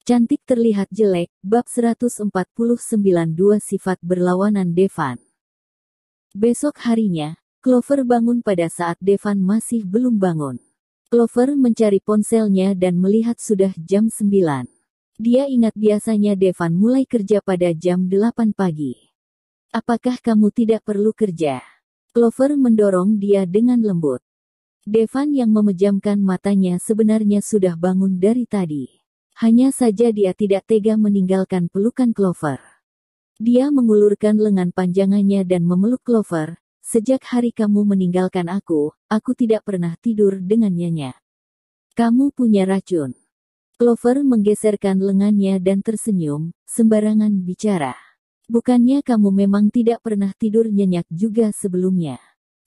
Cantik terlihat jelek, bab 149 dua sifat berlawanan Devan. Besok harinya, Clover bangun pada saat Devan masih belum bangun. Clover mencari ponselnya dan melihat sudah jam 9. Dia ingat biasanya Devan mulai kerja pada jam 8 pagi. Apakah kamu tidak perlu kerja? Clover mendorong dia dengan lembut. Devan yang memejamkan matanya sebenarnya sudah bangun dari tadi. Hanya saja dia tidak tega meninggalkan pelukan Clover. Dia mengulurkan lengan panjangannya dan memeluk Clover. Sejak hari kamu meninggalkan aku tidak pernah tidur dengan nyenyak. Kamu punya racun. Clover menggeserkan lengannya dan tersenyum, sembarangan bicara. Bukannya kamu memang tidak pernah tidur nyenyak juga sebelumnya?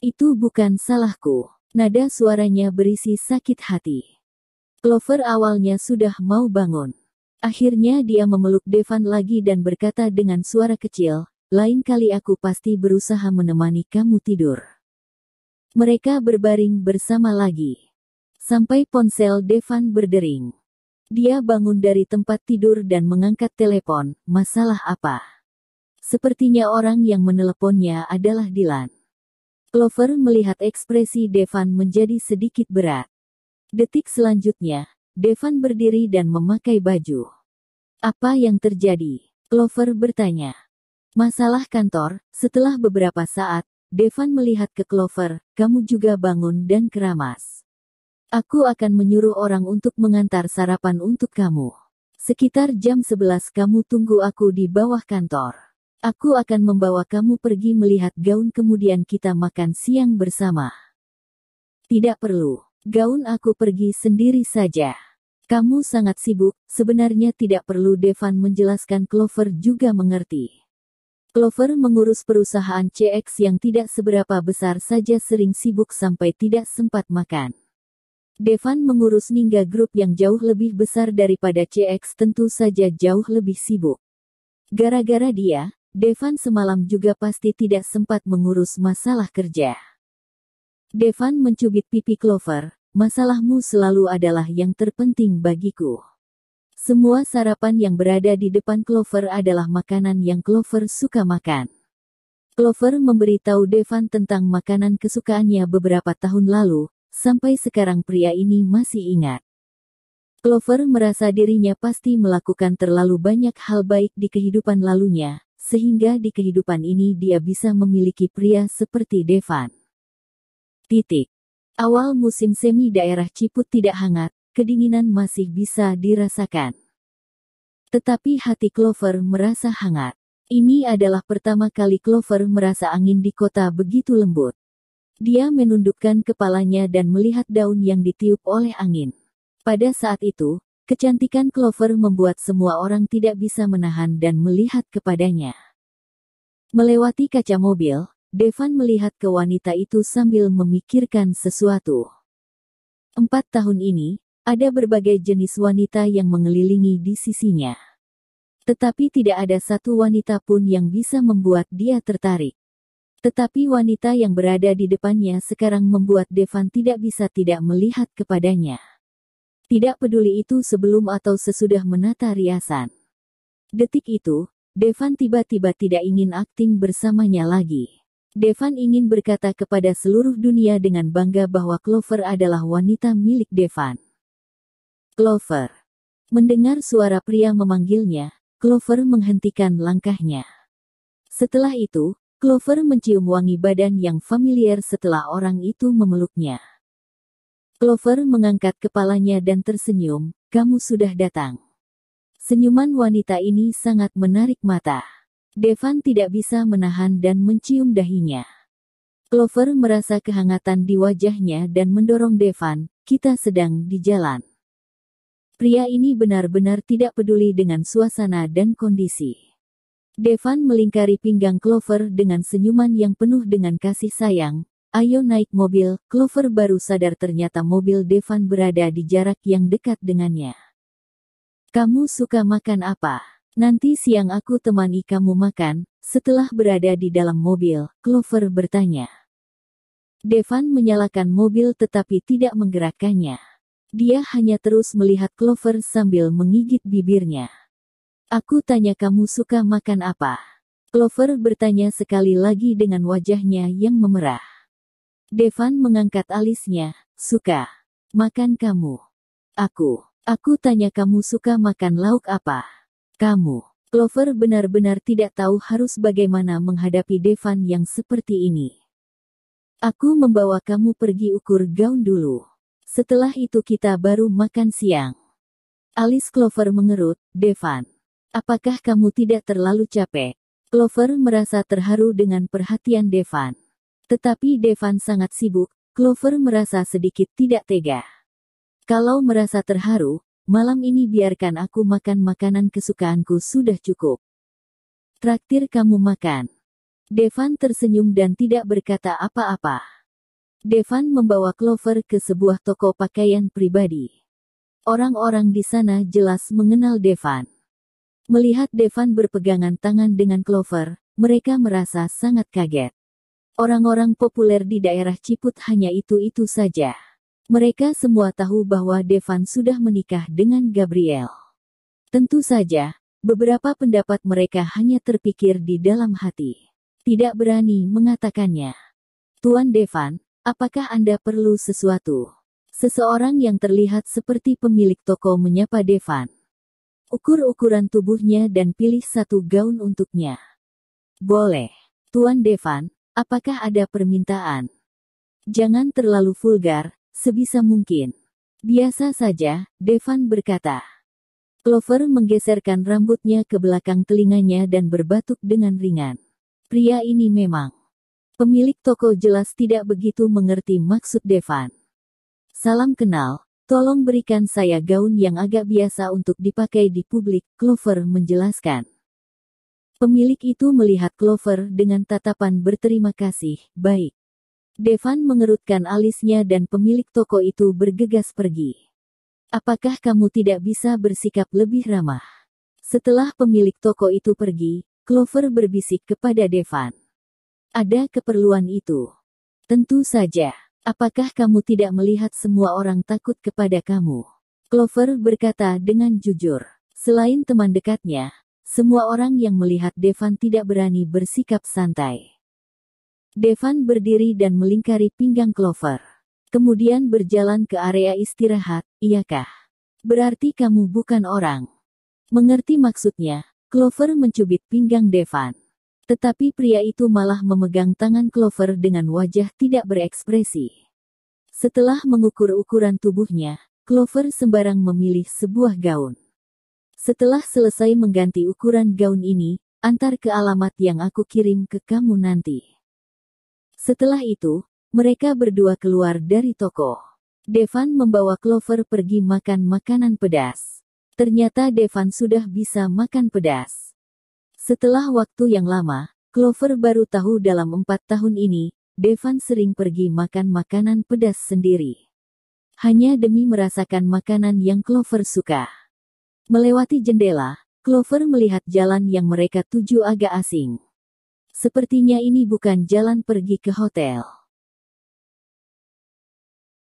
Itu bukan salahku. Nada suaranya berisi sakit hati. Clover awalnya sudah mau bangun. Akhirnya dia memeluk Devan lagi dan berkata dengan suara kecil, lain kali aku pasti berusaha menemani kamu tidur. Mereka berbaring bersama lagi. Sampai ponsel Devan berdering. Dia bangun dari tempat tidur dan mengangkat telepon. Masalah apa? Sepertinya orang yang meneleponnya adalah Dylan. Clover melihat ekspresi Devan menjadi sedikit berat. Detik selanjutnya, Devan berdiri dan memakai baju. Apa yang terjadi? Clover bertanya. Masalah kantor. Setelah beberapa saat, Devan melihat ke Clover, kamu juga bangun dan keramas. Aku akan menyuruh orang untuk mengantar sarapan untuk kamu. Sekitar jam 11 kamu tunggu aku di bawah kantor. Aku akan membawa kamu pergi melihat gaun kemudian kita makan siang bersama. Tidak perlu. Gaun aku pergi sendiri saja. Kamu sangat sibuk, sebenarnya tidak perlu Devan menjelaskan. Clover juga mengerti. Clover mengurus perusahaan CX yang tidak seberapa besar saja sering sibuk sampai tidak sempat makan. Devan mengurus Ningga Group yang jauh lebih besar daripada CX tentu saja jauh lebih sibuk. Gara-gara dia, Devan semalam juga pasti tidak sempat mengurus masalah kerja. Devan mencubit pipi Clover, masalahmu selalu adalah yang terpenting bagiku. Semua sarapan yang berada di depan Clover adalah makanan yang Clover suka makan. Clover memberitahu Devan tentang makanan kesukaannya beberapa tahun lalu, sampai sekarang pria ini masih ingat. Clover merasa dirinya pasti melakukan terlalu banyak hal baik di kehidupan lalunya, sehingga di kehidupan ini dia bisa memiliki pria seperti Devan. Awal musim semi daerah Ciput tidak hangat, kedinginan masih bisa dirasakan. Tetapi hati Clover merasa hangat. Ini adalah pertama kali Clover merasa angin di kota begitu lembut. Dia menundukkan kepalanya dan melihat daun yang ditiup oleh angin. Pada saat itu, kecantikan Clover membuat semua orang tidak bisa menahan dan melihat kepadanya. Melewati kaca mobil, Devan melihat ke wanita itu sambil memikirkan sesuatu. 4 tahun ini, ada berbagai jenis wanita yang mengelilingi di sisinya. Tetapi tidak ada satu wanita pun yang bisa membuat dia tertarik. Tetapi wanita yang berada di depannya sekarang membuat Devan tidak bisa tidak melihat kepadanya. Tidak peduli itu sebelum atau sesudah menata riasan. Detik itu, Devan tiba-tiba tidak ingin akting bersamanya lagi. Devan ingin berkata kepada seluruh dunia dengan bangga bahwa Clover adalah wanita milik Devan. Clover. Mendengar suara pria memanggilnya, Clover menghentikan langkahnya. Setelah itu, Clover mencium wangi badan yang familiar setelah orang itu memeluknya. Clover mengangkat kepalanya dan tersenyum, kamu sudah datang. Senyuman wanita ini sangat menarik mata. Devan tidak bisa menahan dan mencium dahinya. Clover merasa kehangatan di wajahnya dan mendorong Devan, kita sedang di jalan. Pria ini benar-benar tidak peduli dengan suasana dan kondisi. Devan melingkari pinggang Clover dengan senyuman yang penuh dengan kasih sayang. Ayo naik mobil. Clover baru sadar ternyata mobil Devan berada di jarak yang dekat dengannya. Kamu suka makan apa? Nanti siang aku temani kamu makan, Setelah berada di dalam mobil, Clover bertanya. Devan menyalakan mobil tetapi tidak menggerakkannya. Dia hanya terus melihat Clover sambil menggigit bibirnya. Aku tanya kamu suka makan apa? Clover bertanya sekali lagi dengan wajahnya yang memerah. Devan mengangkat alisnya. Suka makan kamu. Aku tanya kamu suka makan lauk apa? Kamu. Clover benar-benar tidak tahu harus bagaimana menghadapi Devan yang seperti ini. Aku membawa kamu pergi ukur gaun dulu. Setelah itu kita baru makan siang. Alis Clover mengerut. Devan, apakah kamu tidak terlalu capek? Clover merasa terharu dengan perhatian Devan. Tetapi Devan sangat sibuk, Clover merasa sedikit tidak tega. Kalau merasa terharu, malam ini biarkan aku makan makanan kesukaanku sudah cukup. Traktir kamu makan. Devan tersenyum dan tidak berkata apa-apa. Devan membawa Clover ke sebuah toko pakaian pribadi. Orang-orang di sana jelas mengenal Devan. Melihat Devan berpegangan tangan dengan Clover, mereka merasa sangat kaget. Orang-orang populer di daerah Ciput hanya itu-itu saja. Mereka semua tahu bahwa Devan sudah menikah dengan Gabriel. Tentu saja, beberapa pendapat mereka hanya terpikir di dalam hati. Tidak berani mengatakannya. Tuan Devan, apakah Anda perlu sesuatu? Seseorang yang terlihat seperti pemilik toko menyapa Devan. Ukur ukuran tubuhnya dan pilih satu gaun untuknya. Boleh. Tuan Devan, apakah ada permintaan? Jangan terlalu vulgar, sebisa mungkin. Biasa saja, Devan berkata. Clover menggeserkan rambutnya ke belakang telinganya dan berbatuk dengan ringan. Pria ini memang. Pemilik toko jelas tidak begitu mengerti maksud Devan. Salam kenal. Tolong berikan saya gaun yang agak biasa untuk dipakai di publik, Clover menjelaskan. Pemilik itu melihat Clover dengan tatapan berterima kasih. Baik. Devan mengerutkan alisnya dan pemilik toko itu bergegas pergi. Apakah kamu tidak bisa bersikap lebih ramah? Setelah pemilik toko itu pergi, Clover berbisik kepada Devan. Ada keperluan itu? Tentu saja. Apakah kamu tidak melihat semua orang takut kepada kamu? Clover berkata dengan jujur. Selain teman dekatnya, semua orang yang melihat Devan tidak berani bersikap santai. Devan berdiri dan melingkari pinggang Clover. Kemudian berjalan ke area istirahat. Iyakah? Berarti kamu bukan orang. Mengerti maksudnya, Clover mencubit pinggang Devan. Tetapi pria itu malah memegang tangan Clover dengan wajah tidak berekspresi. Setelah mengukur ukuran tubuhnya, Clover sembarang memilih sebuah gaun. Setelah selesai mengganti ukuran gaun ini, antar ke alamat yang aku kirim ke kamu nanti. Setelah itu, mereka berdua keluar dari toko. Devan membawa Clover pergi makan makanan pedas. Ternyata Devan sudah bisa makan pedas. Setelah waktu yang lama, Clover baru tahu dalam 4 tahun ini, Devan sering pergi makan makanan pedas sendiri. Hanya demi merasakan makanan yang Clover suka. Melewati jendela, Clover melihat jalan yang mereka tuju agak asing. Sepertinya ini bukan jalan pergi ke hotel.